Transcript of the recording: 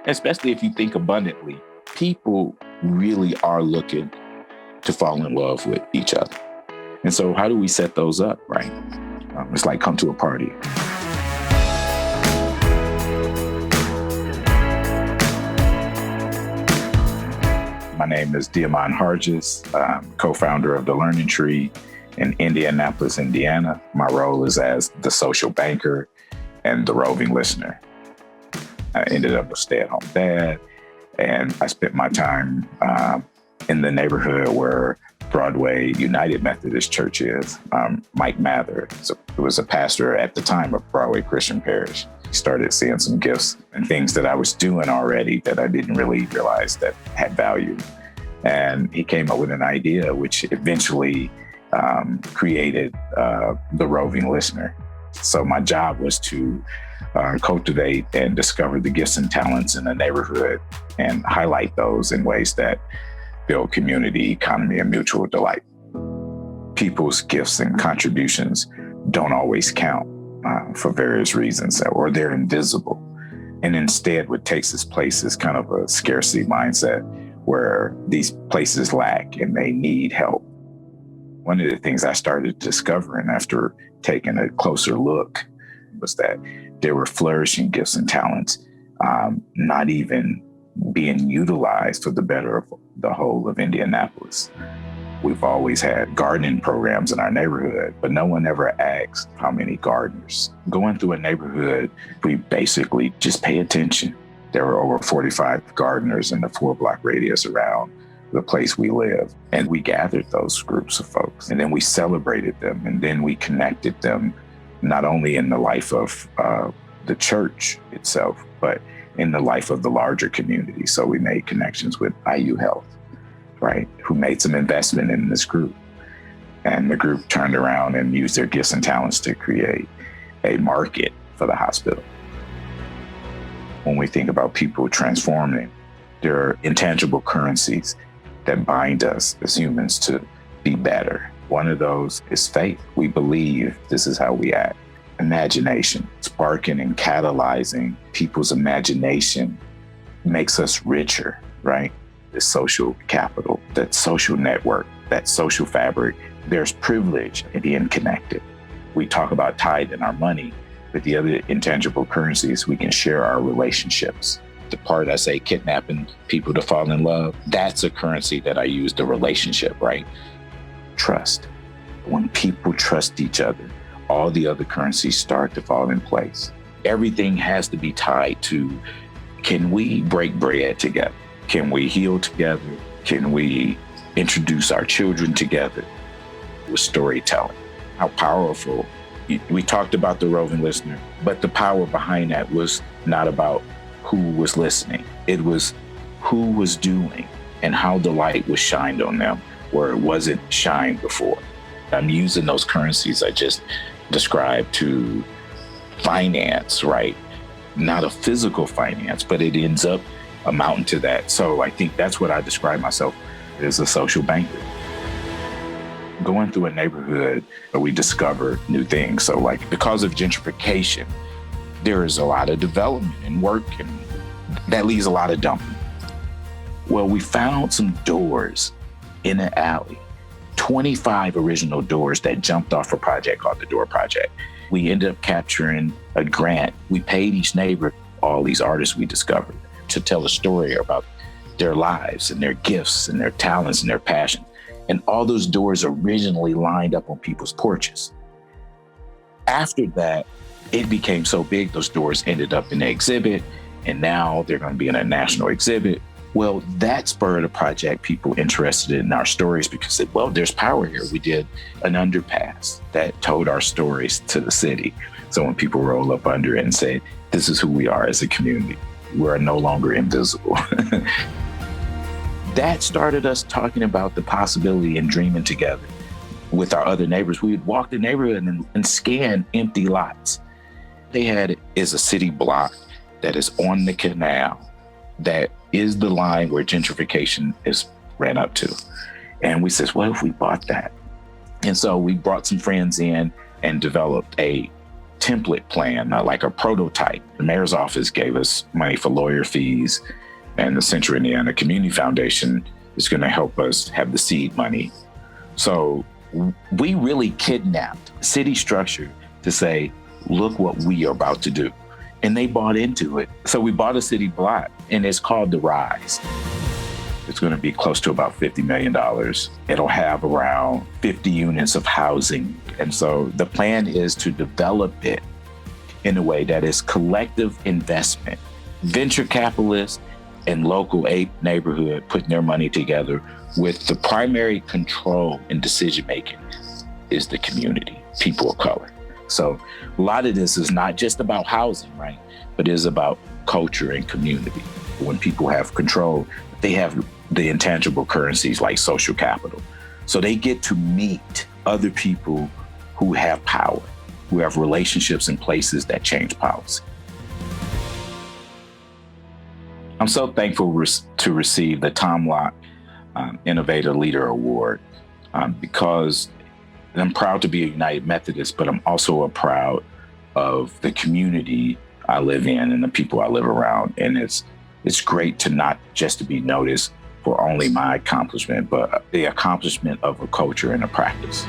especially if you think abundantly, people really are looking to fall in love with each other. And so how do we set those up, right? It's like come to a party. My name is DeAmon Harges. I'm co-founder of The Learning Tree in Indianapolis, Indiana. My role is as the social banker and the roving listener. I ended up a stay-at-home dad, and I spent my time in the neighborhood where Broadway United Methodist Church is. Mike Mather was a pastor at the time of Broadway Christian Parish. He started seeing some gifts and things that I was doing already that I didn't really realize that had value. And he came up with an idea which eventually created the Roving Listener. So my job was to cultivate and discover the gifts and talents in the neighborhood and highlight those in ways that build community, economy, and mutual delight. People's gifts and contributions don't always count for various reasons, or they're invisible. And instead, what takes its place is kind of a scarcity mindset where these places lack and they need help. One of the things I started discovering after taking a closer look was that there were flourishing gifts and talents not even being utilized for the better of the whole of Indianapolis. We've always had gardening programs in our neighborhood, but no one ever asks how many gardeners. Going through a neighborhood, we basically just pay attention. There were over 45 gardeners in the 4-block radius around the place we live. And we gathered those groups of folks, and then we celebrated them, and then we connected them, not only in the life of the church itself, but in the life of the larger community. So we made connections with IU Health, right, who made some investment in this group. And the group turned around and used their gifts and talents to create a market for the hospital. When we think about people transforming, there are intangible currencies that bind us as humans to be better. One of those is faith. We believe this is how we act. Imagination, sparking and catalyzing people's imagination makes us richer, right? The social capital, that social network, that social fabric. There's privilege in being connected. We talk about tithe in our money, but the other intangible currencies, we can share our relationships. The part I say kidnapping people to fall in love, that's a currency that I use, the relationship, right? Trust. When people trust each other, all the other currencies start to fall in place. Everything has to be tied to, can we break bread together? Can we heal together? Can we introduce our children together with storytelling? How powerful. We talked about the roving listener, but the power behind that was not about who was listening. It was who was doing and how the light was shined on them where it wasn't shined before. I'm using those currencies I just described to finance, right? Not a physical finance, but it ends up amounting to that. So I think that's what I describe myself as, a social banker. Going through a neighborhood, we discover new things. So like because of gentrification, there is a lot of development and work, and that leaves a lot of dumping. Well, we found some doors in an alley, 25 original doors that jumped off a project called the Door Project. We ended up capturing a grant. We paid each neighbor, all these artists we discovered, to tell a story about their lives and their gifts and their talents and their passion. And all those doors originally lined up on people's porches. After that, it became so big, those doors ended up in the exhibit, and now they're going to be in a national exhibit. Well, that spurred a project, people interested in our stories because, well, there's power here. We did an underpass that told our stories to the city. So when people roll up under it and say, this is who we are as a community, we're no longer invisible. That started us talking about the possibility and dreaming together with our other neighbors. We would walk the neighborhood and scan empty lots. They had it as a city block that is on the canal, that is the line where gentrification is ran up to. And we said, what if we bought that? And so we brought some friends in and developed a template plan, like a prototype. The mayor's office gave us money for lawyer fees, and the Central Indiana Community Foundation is going to help us have the seed money. So we really kidnapped city structure to say, look what we are about to do. And they bought into it. So we bought a city block, and it's called The Rise. It's going to be close to about $50 million. It'll have around 50 units of housing. And so the plan is to develop it in a way that is collective investment. Venture capitalists and local neighborhood putting their money together with the primary control in decision-making is the community, people of color. So a lot of this is not just about housing, right? But it is about culture and community. When people have control, they have the intangible currencies like social capital. So they get to meet other people who have power, who have relationships in places that change policy. I'm so thankful to receive the Tom Locke Innovator Leader Award because I'm proud to be a United Methodist, but I'm also proud of the community I live in and the people I live around. And it's great to not just to be noticed for only my accomplishment, but the accomplishment of a culture and a practice.